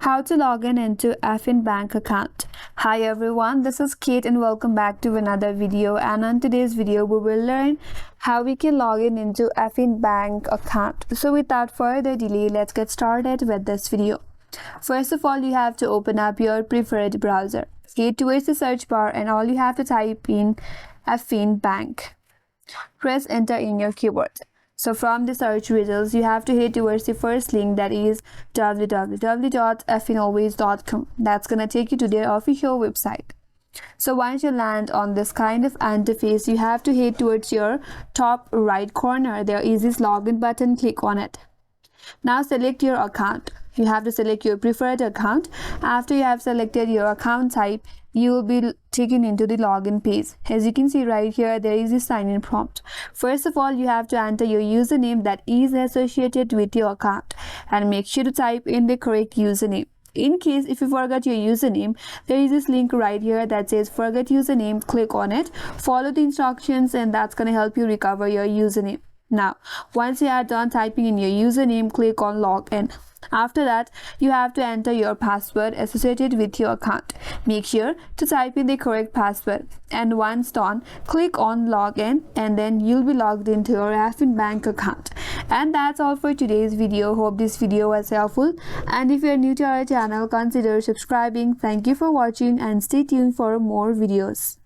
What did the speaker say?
How to log in into Affin Bank account. Hi everyone, this is Kate and welcome back to another video, and on today's video we will learn how we can log in into Affin Bank account. So without further delay, let's get started with this video. First of all, you have to open up your preferred browser. Head towards the search bar and all you have to type in Affin Bank. Press enter in your keyboard. So from the search results, you have to head towards the first link, that is www.affinalways.com. That's gonna take you to their official website. So once you land on this kind of interface, you have to head towards your top right corner. There is this login button, click on it. Now select your account. You have to select your preferred account. After you have selected your account type, you will be taken into the login page. As you can see right here, there is a sign-in prompt. First of all, you have to enter your username that is associated with your account and make sure to type in the correct username. In case if you forgot your username, there is this link right here that says forget username. Click on it, follow the instructions, and that's going to help you recover your username. Now, once you are done typing in your username, click on login. After that, you have to enter your password associated with your account. Make sure to type in the correct password, and once done, click on login, and then you'll be logged into your Affin Bank account. And that's all for today's video. Hope this video was helpful, and if you're new to our channel, consider subscribing. Thank you for watching and stay tuned for more videos.